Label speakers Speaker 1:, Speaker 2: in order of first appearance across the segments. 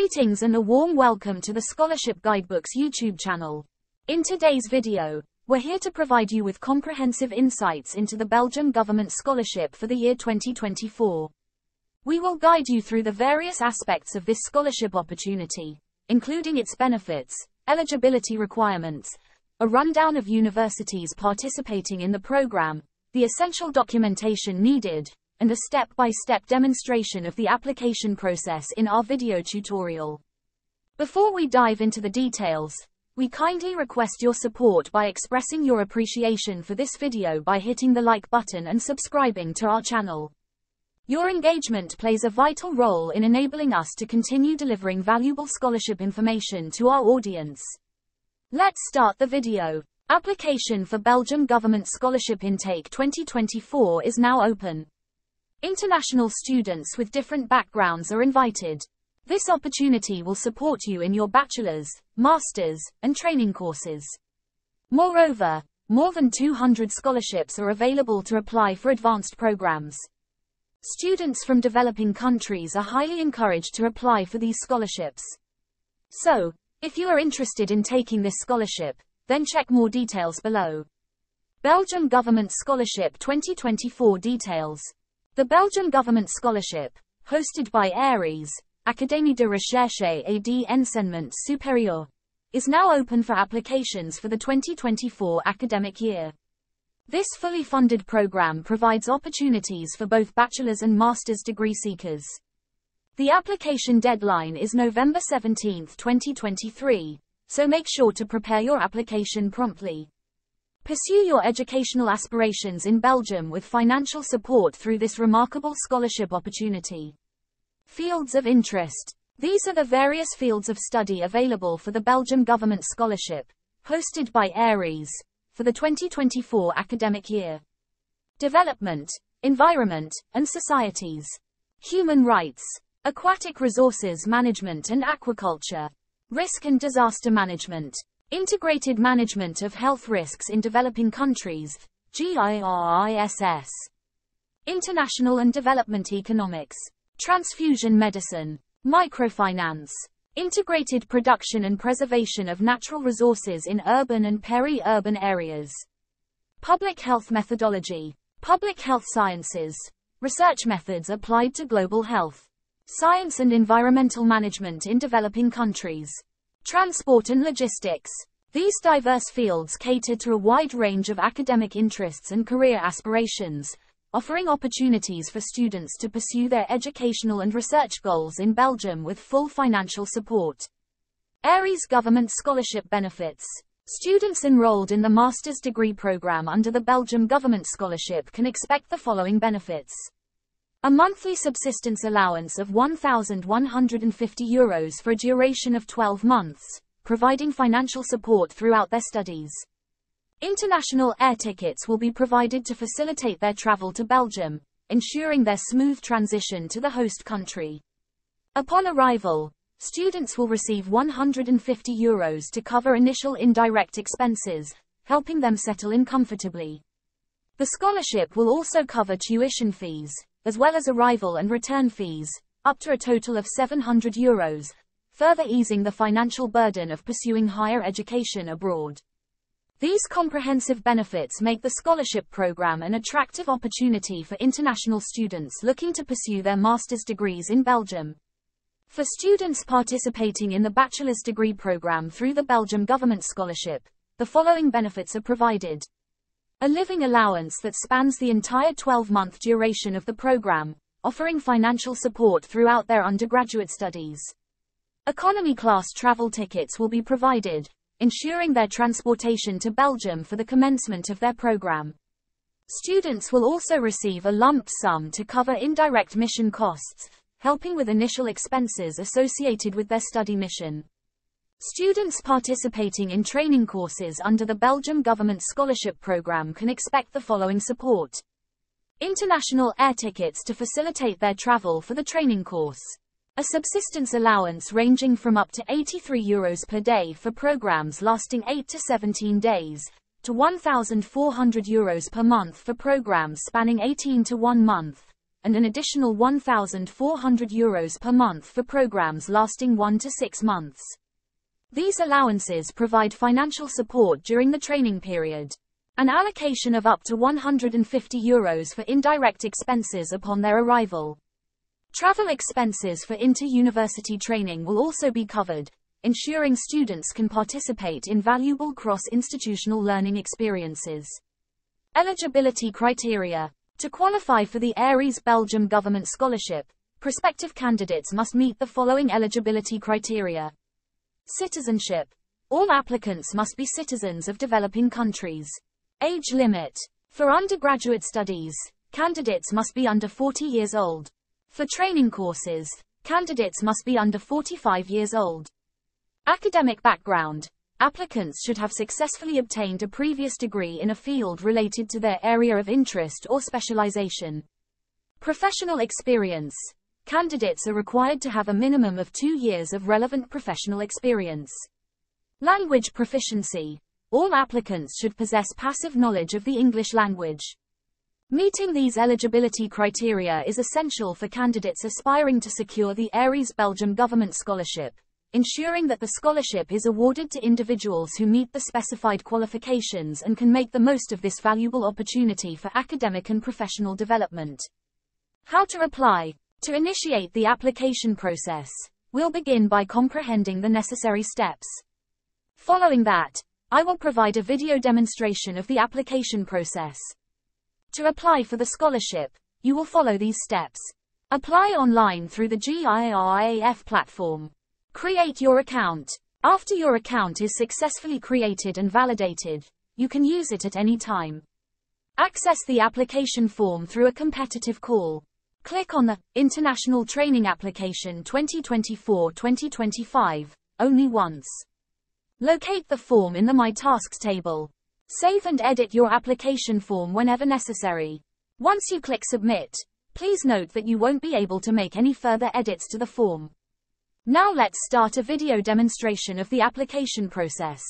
Speaker 1: Greetings and a warm welcome to the Scholarship Guidebooks YouTube channel. In today's video, we're here to provide you with comprehensive insights into the Belgium Government Scholarship for the year 2024. We will guide you through the various aspects of this scholarship opportunity, including its benefits, eligibility requirements, a rundown of universities participating in the program, the essential documentation needed, and a step-by-step demonstration of the application process in our video tutorial. Before we dive into the details, we kindly request your support by expressing your appreciation for this video by hitting the like button and subscribing to our channel. Your engagement plays a vital role in enabling us to continue delivering valuable scholarship information to our audience. Let's start the video. Application for Belgium Government Scholarship Intake 2024 is now open. International students with different backgrounds are invited. This opportunity will support you in your bachelor's, master's, and training courses. Moreover, more than 200 scholarships are available to apply for advanced programs. Students from developing countries are highly encouraged to apply for these scholarships. So, if you are interested in taking this scholarship, then check more details below. Belgium Government Scholarship 2024 details. The Belgium Government Scholarship, hosted by ARES, Académie de Recherche et d'Enseignement Supérieur, is now open for applications for the 2024 academic year. This fully funded program provides opportunities for both bachelor's and master's degree seekers. The application deadline is November 17, 2023, so make sure to prepare your application promptly. Pursue your educational aspirations in Belgium with financial support through this remarkable scholarship opportunity. Fields of interest. These are the various fields of study available for the Belgium Government Scholarship, hosted by ARES, for the 2024 academic year. Development, environment, and societies. Human rights, aquatic resources management and aquaculture. Risk and disaster management. Integrated Management of Health Risks in Developing Countries, GIRISS. International and Development Economics. Transfusion Medicine. Microfinance. Integrated Production and Preservation of Natural Resources in Urban and Peri-Urban Areas. Public Health Methodology. Public Health Sciences. Research methods applied to global health. Science and Environmental Management in Developing Countries. Transport and logistics. These diverse fields cater to a wide range of academic interests and career aspirations, offering opportunities for students to pursue their educational and research goals in Belgium with full financial support. ARES Government Scholarship Benefits. Students enrolled in the master's degree program under the Belgium Government Scholarship can expect the following benefits. A monthly subsistence allowance of €1,150 for a duration of 12 months, providing financial support throughout their studies. International air tickets will be provided to facilitate their travel to Belgium, ensuring their smooth transition to the host country. Upon arrival, students will receive €150 to cover initial indirect expenses, helping them settle in comfortably. The scholarship will also cover tuition fees, as well as arrival and return fees, up to a total of €700, further easing the financial burden of pursuing higher education abroad. These comprehensive benefits make the scholarship program an attractive opportunity for international students looking to pursue their master's degrees in Belgium. For students participating in the bachelor's degree program through the Belgium Government Scholarship, the following benefits are provided. A living allowance that spans the entire 12-month duration of the program, offering financial support throughout their undergraduate studies. Economy class travel tickets will be provided, ensuring their transportation to Belgium for the commencement of their program. Students will also receive a lump sum to cover indirect mission costs, helping with initial expenses associated with their study mission. Students participating in training courses under the Belgium Government Scholarship Program can expect the following support. International air tickets to facilitate their travel for the training course. A subsistence allowance ranging from up to €83 per day for programs lasting 8 to 17 days, to €1,400 per month for programs spanning 18 to 1 month, and an additional €1,400 per month for programs lasting 1 to 6 months. These allowances provide financial support during the training period. An allocation of up to €150 for indirect expenses upon their arrival. Travel expenses for inter-university training will also be covered, ensuring students can participate in valuable cross-institutional learning experiences. Eligibility criteria. To qualify for the IELTS Belgium Government Scholarship, prospective candidates must meet the following eligibility criteria. Citizenship. All applicants must be citizens of developing countries. Age limit. For undergraduate studies, candidates must be under 40 years old. For training courses, candidates must be under 45 years old. Academic background. Applicants should have successfully obtained a previous degree in a field related to their area of interest or specialization. Professional experience. Candidates are required to have a minimum of 2 years of relevant professional experience. Language proficiency. All applicants should possess passive knowledge of the English language. Meeting these eligibility criteria is essential for candidates aspiring to secure the IELTS Belgium Government Scholarship, ensuring that the scholarship is awarded to individuals who meet the specified qualifications and can make the most of this valuable opportunity for academic and professional development. How to apply? To initiate the application process, we'll begin by comprehending the necessary steps. Following that, I will provide a video demonstration of the application process. To apply for the scholarship, you will follow these steps. Apply online through the GIRAF platform. Create your account. After your account is successfully created and validated, you can use it at any time. Access the application form through a competitive call. Click on the International Training Application 2024-2025 only once. Locate the form in the My Tasks table. Save and edit your application form whenever necessary. Once you click Submit, please note that you won't be able to make any further edits to the form. Now let's start a video demonstration of the application process.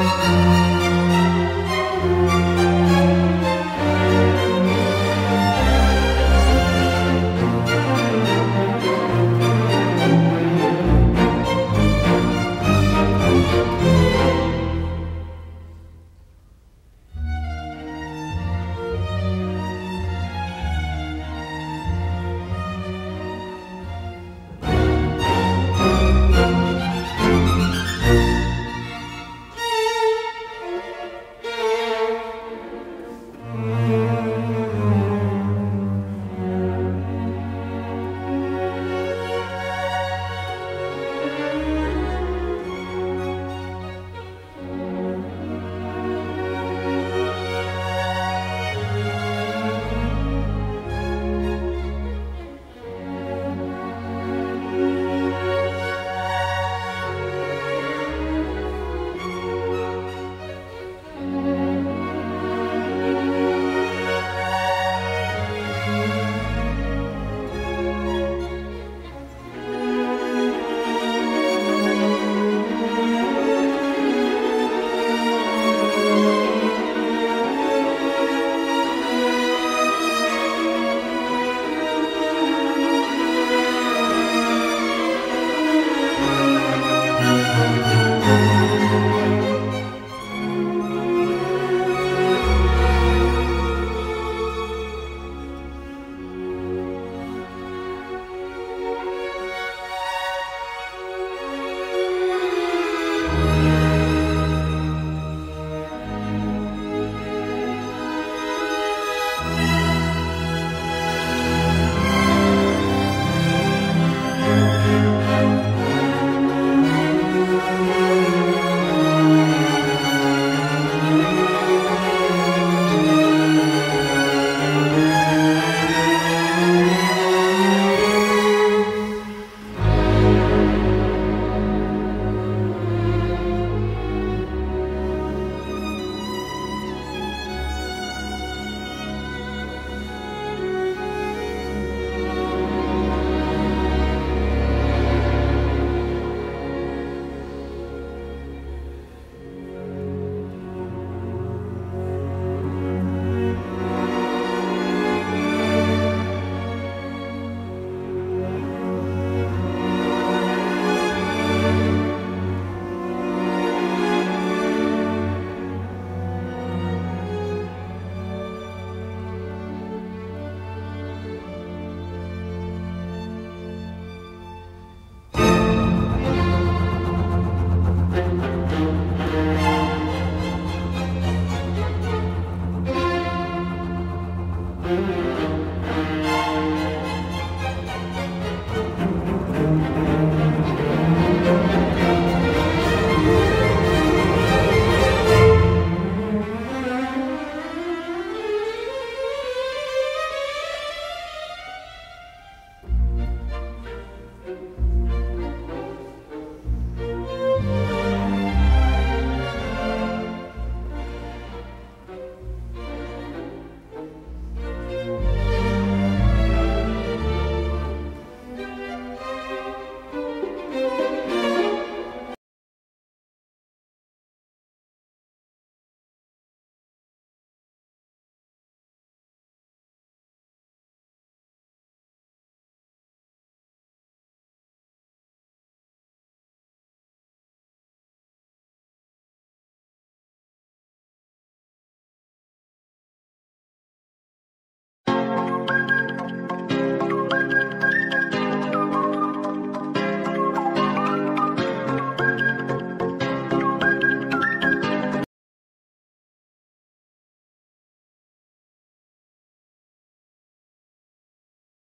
Speaker 2: you.